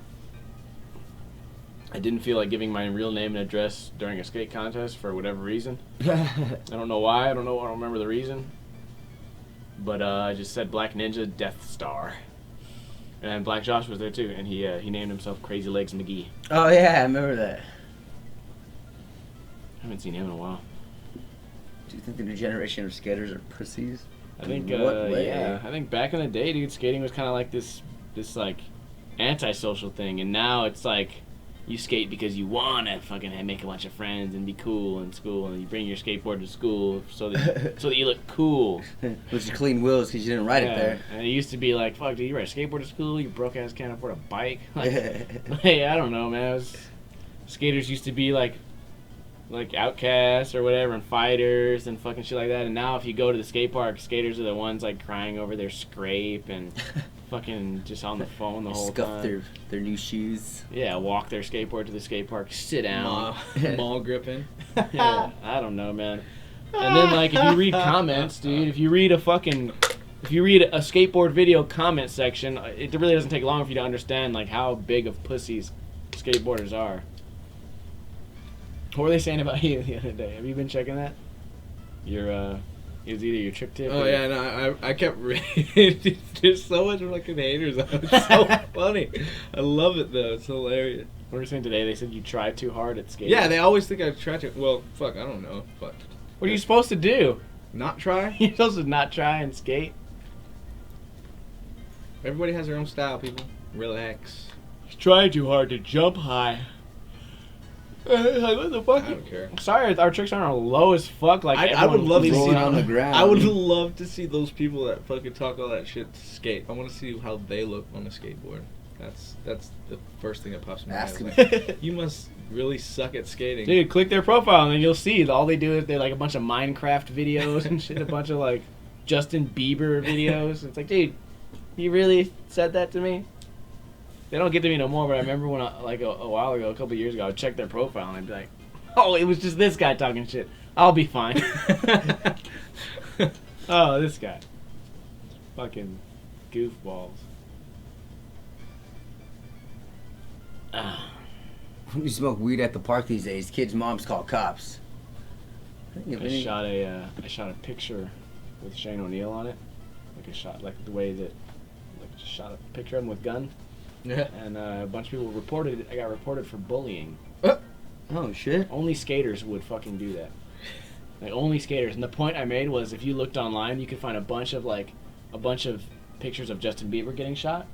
Speaker 2: I didn't feel like giving my real name and address during a skate contest for whatever reason. I don't know why. I don't remember the reason. But I just said Black Ninja Death Star. And Black Josh was there too, and he named himself Crazy Legs McGee.
Speaker 3: Oh yeah, I remember that.
Speaker 2: I haven't seen him in a while.
Speaker 3: Do you think the new generation of skaters are pussies?
Speaker 2: I think
Speaker 3: In what way?
Speaker 2: yeah. I think back in the day, dude, skating was kind of like this like antisocial thing, and now it's like you skate because you want to fucking make a bunch of friends and be cool in school, and you bring your skateboard to school so that you look cool.
Speaker 3: With your clean wheels because you didn't ride it there.
Speaker 2: And it used to be like, fuck, dude, you ride a skateboard to school? You broke ass can't afford a bike? Like, hey, I don't know, man. Skaters used to be like like Outcasts or whatever, and fighters and fucking shit like that. And now if you go to the skate park, skaters are the ones like crying over their scrape and fucking just on the phone the whole
Speaker 3: Scuff
Speaker 2: time.
Speaker 3: their new shoes.
Speaker 2: Yeah, walk their skateboard to the skate park, sit down.
Speaker 1: Mall gripping.
Speaker 2: Yeah, I don't know, man. And then like if you read comments, dude, if you read a skateboard video comment section, it really doesn't take long for you to understand like how big of pussies skateboarders are. What were they saying about you the other day? Have you been checking that? It was either your trick tip.
Speaker 1: Oh yeah, no, I kept reading. There's so much fucking haters. It's so funny. I love it though. It's hilarious.
Speaker 2: What were you saying today? They said you try too hard at skating.
Speaker 1: Yeah, they always think I try to. Well, fuck, I don't know. Fuck.
Speaker 2: What are you supposed to do?
Speaker 1: Not try?
Speaker 2: You're supposed to not try and skate.
Speaker 1: Everybody has their own style, people. Relax.
Speaker 2: You try too hard to jump high. Like, what the fuck?
Speaker 1: I don't care.
Speaker 2: Sorry, our tricks aren't low as fuck. Like
Speaker 1: I would love to see
Speaker 3: Rolling on the ground.
Speaker 1: I would love to see those people that fucking talk all that shit to skate. I want to see how they look on a skateboard. That's the first thing that pops in my
Speaker 3: Ask
Speaker 1: head.
Speaker 3: me.
Speaker 1: Like, you must really suck at skating.
Speaker 2: Dude, click their profile and then you'll see that all they do is they're like a bunch of Minecraft videos and shit, a bunch of like Justin Bieber videos. It's like, dude, you really said that to me? They don't get to me no more, but I remember when like a while ago, a couple years ago, I would check their profile and I'd be like, oh, it was just this guy talking shit. I'll be fine. Oh, this guy. Fucking goofballs.
Speaker 3: When you smoke weed at the park these days, kids' moms call cops.
Speaker 2: I shot a picture with Shane O'Neill on it. Like the way that just shot a picture of him with gun.
Speaker 1: Yeah.
Speaker 2: And a bunch of people reported it. I got reported for bullying.
Speaker 3: Oh shit.
Speaker 2: Only skaters would fucking do that. Like only skaters. And the point I made was if you looked online, you could find a bunch of pictures of Justin Bieber getting shot.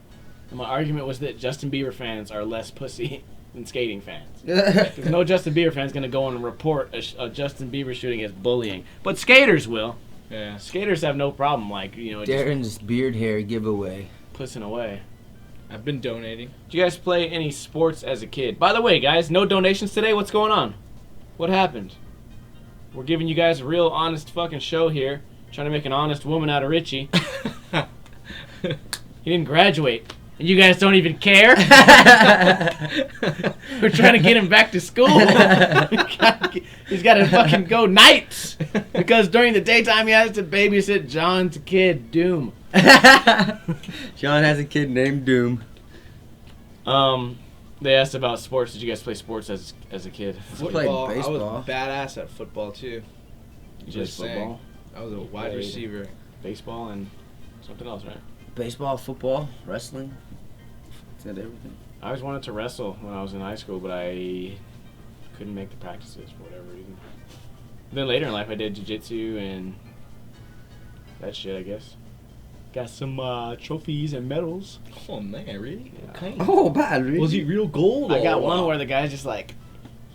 Speaker 2: And my argument was that Justin Bieber fans are less pussy than skating fans. Because no Justin Bieber fan's gonna go and report a Justin Bieber shooting as bullying, but skaters will.
Speaker 1: Yeah.
Speaker 2: Skaters have no problem, like just
Speaker 3: Darren's beard hair giveaway.
Speaker 2: pussing away.
Speaker 1: I've been donating.
Speaker 2: Did you guys play any sports as a kid? By the way, guys, no donations today. What's going on? What happened? We're giving you guys a real honest fucking show here. Trying to make an honest woman out of Richie. He didn't graduate. And you guys don't even care? We're trying to get him back to school. He's got to fucking go nights. Because during the daytime he has to babysit John's kid, Doom.
Speaker 3: John has a kid named Doom.
Speaker 2: They asked about sports. Did you guys play sports as a kid?
Speaker 3: Played
Speaker 1: Football. I
Speaker 3: baseball.
Speaker 1: was badass at football too.
Speaker 2: You played
Speaker 1: Just saying.
Speaker 2: football,
Speaker 1: I was a wide
Speaker 2: played
Speaker 1: receiver.
Speaker 2: baseball, and something else, right?
Speaker 3: Baseball, football, wrestling. Said everything.
Speaker 2: I always wanted to wrestle when I was in high school, but I couldn't make the practices for whatever reason. Then later in life, I did jiu-jitsu and that shit, I guess. Got some trophies and medals.
Speaker 1: Oh man, really?
Speaker 2: Yeah.
Speaker 1: Okay.
Speaker 3: Oh, bad. Really?
Speaker 1: Was he real gold?
Speaker 2: I got
Speaker 1: or
Speaker 2: one
Speaker 1: what?
Speaker 2: where the guy's just like,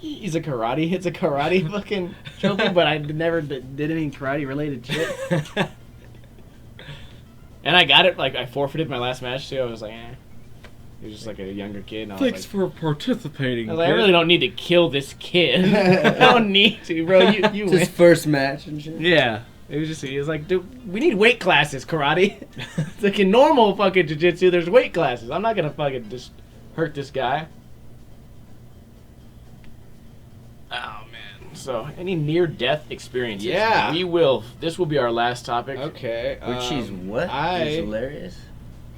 Speaker 2: it's a karate fucking trophy, but I never did any karate related shit. And I got it, like, I forfeited my last match too. I was like, eh. He was just like a younger kid. And I was
Speaker 1: Thanks
Speaker 2: like,
Speaker 1: for participating.
Speaker 2: I was like, I really don't need to kill this kid. I don't need to, bro. You
Speaker 3: It's
Speaker 2: win.
Speaker 3: his first match and shit.
Speaker 2: Yeah. It was like, dude, we need weight classes, karate. It's like in normal fucking jiu-jitsu, there's weight classes. I'm not gonna fucking just hurt this guy. Oh, man. So, any near-death experiences?
Speaker 1: Yeah.
Speaker 2: This will be our last topic.
Speaker 1: Okay.
Speaker 3: Which is what? It's
Speaker 1: I
Speaker 3: hilarious.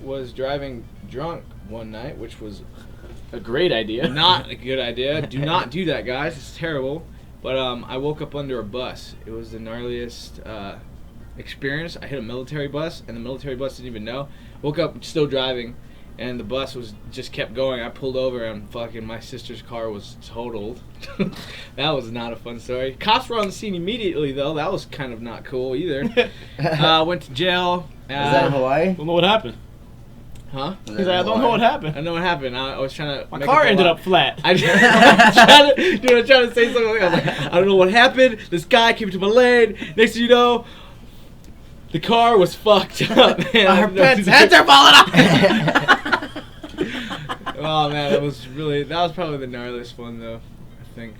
Speaker 1: was driving drunk one night, which was
Speaker 2: A great idea.
Speaker 1: not a good idea. Do not do that, guys. It's terrible. But I woke up under a bus. It was the gnarliest experience. I hit a military bus, and the military bus didn't even know. Woke up still driving, and the bus was just kept going. I pulled over, and fucking my sister's car was totaled. That was not a fun story. Cops were on the scene immediately, though. That was kind of not cool either. Went to jail.
Speaker 3: Was that in Hawaii?
Speaker 2: Don't know what happened.
Speaker 1: Huh?
Speaker 3: Was
Speaker 2: He's
Speaker 3: that
Speaker 2: like, I
Speaker 3: in
Speaker 2: don't know
Speaker 3: Hawaii?
Speaker 2: what happened.
Speaker 1: I know what happened. I was trying to.
Speaker 2: My
Speaker 1: make
Speaker 2: car
Speaker 1: up a
Speaker 2: ended
Speaker 1: lie.
Speaker 2: up flat.
Speaker 1: I was trying to say something. I was like, I don't know what happened. This guy came to my lane. Next thing you know, the car was fucked up. Man,
Speaker 2: Our pets' heads are falling off.
Speaker 1: Oh man, that was probably the gnarliest one though. I think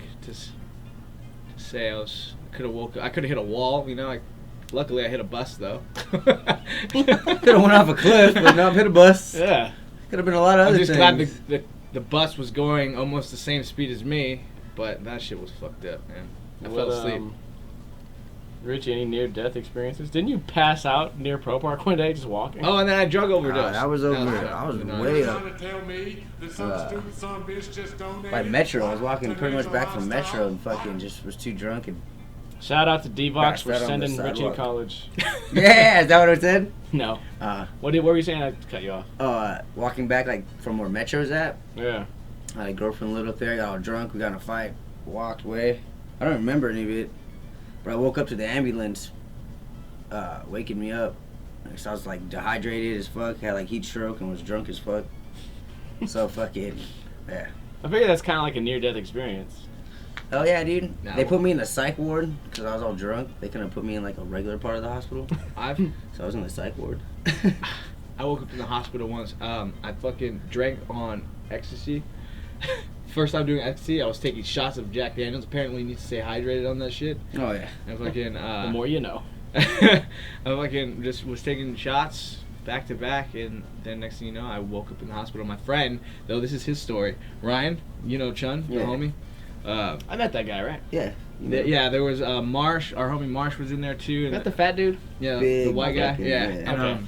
Speaker 1: say I could have woke up. I could have hit a wall, you know. Luckily, I hit a bus though.
Speaker 3: Could have went off a cliff, but not hit a bus.
Speaker 2: Yeah.
Speaker 3: Could have been a lot of other
Speaker 1: I'm just
Speaker 3: things.
Speaker 1: glad the bus was going almost the same speed as me, but that shit was fucked up, man. I fell asleep.
Speaker 2: Richie, any near-death experiences? Didn't you pass out near Pro Park one day just walking?
Speaker 1: Oh, and then I drug overdose.
Speaker 3: That was over. I was way up. By Metro. I was walking pretty much back from Metro and fucking just was too drunk and.
Speaker 2: Shout out to D-Vox for
Speaker 3: Passed out on the
Speaker 2: sending Richie to
Speaker 3: sidewalk.
Speaker 2: college.
Speaker 3: Yeah, is that what I said?
Speaker 2: No.
Speaker 3: What
Speaker 2: were you saying? I cut you off.
Speaker 3: Walking back like from where Metro's at.
Speaker 2: Yeah.
Speaker 3: I had a girlfriend lived up there. I got all drunk. We got in a fight. Walked away. I don't remember any of it, but I woke up to the ambulance, waking me up. So I was like dehydrated as fuck. Had like heat stroke and was drunk as fuck. So fucking yeah.
Speaker 2: I figure that's kind of like a near-death experience.
Speaker 3: Oh yeah, dude.
Speaker 1: No.
Speaker 3: They put me in the psych ward because I was all drunk. They couldn't put me in like a regular part of the hospital. So I was in the psych ward.
Speaker 1: I woke up in the hospital once. I fucking drank on ecstasy. First time doing ecstasy, I was taking shots of Jack Daniels. Apparently, you need to stay hydrated on that shit.
Speaker 3: Oh yeah.
Speaker 1: And fucking.
Speaker 2: The more you know.
Speaker 1: I fucking just was taking shots back to back, and then next thing you know, I woke up in the hospital. My friend, though, this is his story. Ryan, you know Chun, the
Speaker 3: Yeah.
Speaker 1: homie.
Speaker 2: I met that guy, right?
Speaker 3: Yeah.
Speaker 1: Yeah, there was Marsh. Our homie Marsh was in there too.
Speaker 2: Is that the fat dude?
Speaker 1: Yeah,
Speaker 3: Big
Speaker 1: the white guy.
Speaker 3: fucking-
Speaker 1: Yeah.
Speaker 3: yeah.
Speaker 1: And,
Speaker 2: Okay.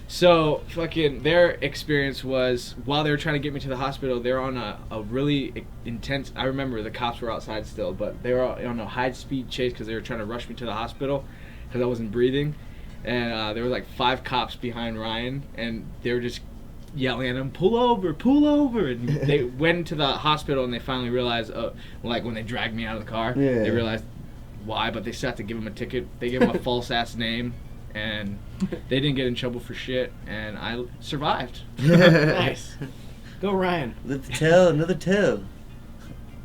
Speaker 1: so fucking their experience was while they were trying to get me to the hospital, they were on a really intense. I remember the cops were outside still, but they were on a high speed chase because they were trying to rush me to the hospital because I wasn't breathing, and there were like 5 cops behind Ryan, and they were just yelling at him, pull over, and they went into the hospital and they finally realized, like when they dragged me out of the car,
Speaker 3: Yeah.
Speaker 1: they realized why, but they still had to give him a ticket. They gave him a false ass name, and they didn't get in trouble for shit, and I survived.
Speaker 2: Nice. Go Ryan.
Speaker 3: Another tell.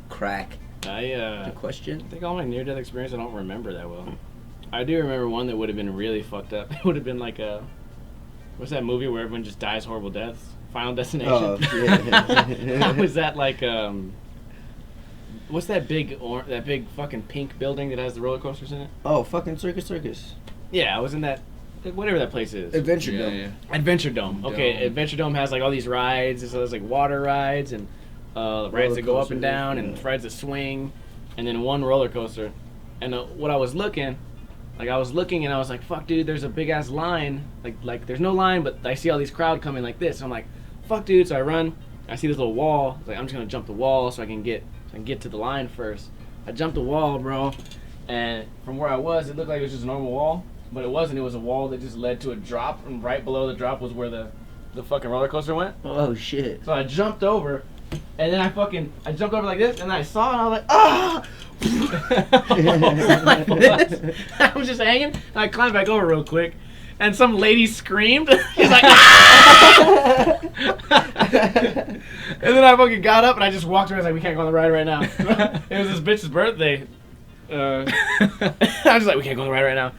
Speaker 3: Crack.
Speaker 2: I
Speaker 3: The question.
Speaker 2: think all my near-death experience I don't remember that well. I do remember one that would have been really fucked up. It would have been like what's that movie where everyone just dies horrible deaths? Final Destination.
Speaker 3: Oh yeah.
Speaker 2: Was that like what's that big fucking pink building that has the roller coasters in it?
Speaker 3: Oh, fucking Circus.
Speaker 2: Yeah, I was in that, whatever that place is.
Speaker 3: Adventure
Speaker 1: Yeah,
Speaker 3: Dome.
Speaker 1: yeah.
Speaker 2: Adventure Dome. Okay,
Speaker 1: Dome.
Speaker 2: Adventure Dome has like all these rides. So there's like water rides and rides that go up and down and rides that swing, and then one roller coaster. And what I was looking and I was like, fuck, dude, there's a big ass line. Like there's no line, but I see all these crowd coming like this. And I'm like, fuck, dude. So I run. I see this little wall. I was like, I'm just gonna jump the wall so I can get to the line first. I jumped the wall, bro, and from where I was, it looked like it was just a normal wall, but it wasn't. It was a wall that just led to a drop, and right below the drop was where the fucking roller coaster went.
Speaker 3: Oh shit.
Speaker 2: So I jumped over, and then I jumped over like this, and I saw it, and I was like, ah! Like this. I was just hanging, and I climbed back over real quick, and some lady screamed. She's like, ah! And then I fucking got up, and I just walked around. I was like, we can't go on the ride right now. It was this bitch's birthday. I was just like, we can't go on the ride right now.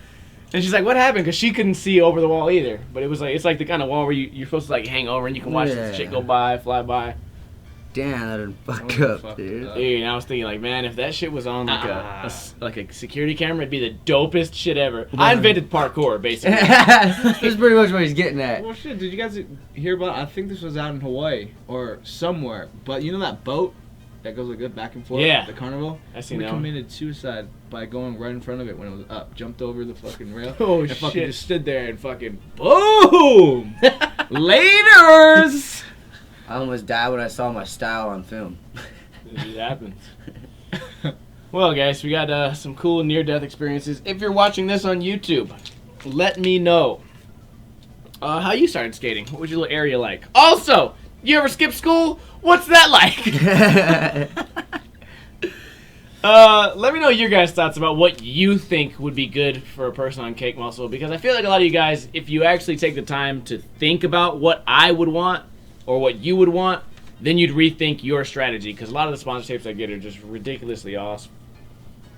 Speaker 2: And she's like, what happened? Because she couldn't see over the wall either. But it was like, it's like the kind of wall where you're supposed to like hang over and you can watch this shit go by, fly by.
Speaker 3: Damn, that didn't fuck
Speaker 1: That
Speaker 3: up,
Speaker 1: fucked
Speaker 3: dude.
Speaker 1: up.
Speaker 2: Dude, and I was thinking like, man, if that shit was on like a security camera, it'd be the dopest shit ever. I invented parkour, basically.
Speaker 3: That's pretty much what he's getting at.
Speaker 1: Well, shit, did you guys hear about? I think this was out in Hawaii or somewhere. But you know that boat that goes like back and forth?
Speaker 2: Yeah.
Speaker 1: The carnival?
Speaker 2: I seen
Speaker 1: We
Speaker 2: that one.
Speaker 1: committed suicide by going right in front of it when it was up. Jumped over the fucking rail.
Speaker 2: Oh,
Speaker 1: and fucking
Speaker 2: shit.
Speaker 1: just stood there and fucking boom! Laters!
Speaker 3: I almost died when I saw my style on film.
Speaker 2: It happens. Well, guys, we got some cool near-death experiences. If you're watching this on YouTube, let me know how you started skating. What was your little area like? Also, you ever skip school? What's that like? Let me know your guys' thoughts about what you think would be good for a person on cake muscle, because I feel like a lot of you guys, if you actually take the time to think about what I would want or what you would want, then you'd rethink your strategy, because a lot of the sponsor tapes I get are just ridiculously awesome.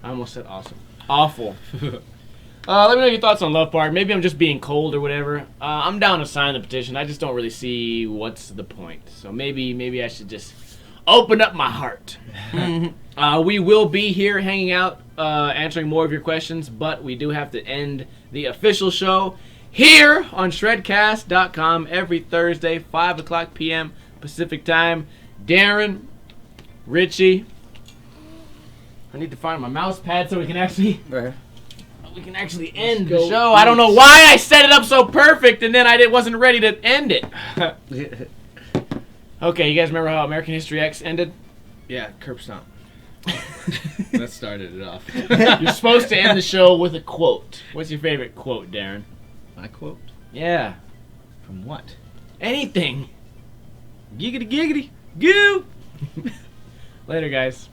Speaker 2: I almost said awesome. Awful. Let me know your thoughts on Love Park. Maybe I'm just being cold or whatever. I'm down to sign the petition. I just don't really see what's the point. So maybe I should just opened up my heart. We will be here hanging out, answering more of your questions, but we do have to end the official show here on shredcast.com every Thursday, 5 o'clock p.m. Pacific time. Darren, Richie, I need to find my mouse pad so we can actually end the show. I don't know why I set it up so perfect and then I wasn't ready to end it. Okay, you guys remember how American History X ended?
Speaker 1: Yeah, curb stomp. That started it off.
Speaker 2: You're supposed to end the show with a quote. What's your favorite quote, Darren?
Speaker 1: My quote?
Speaker 2: Yeah.
Speaker 1: From what?
Speaker 2: Anything.
Speaker 1: Giggity giggity. Goo!
Speaker 2: Later, guys.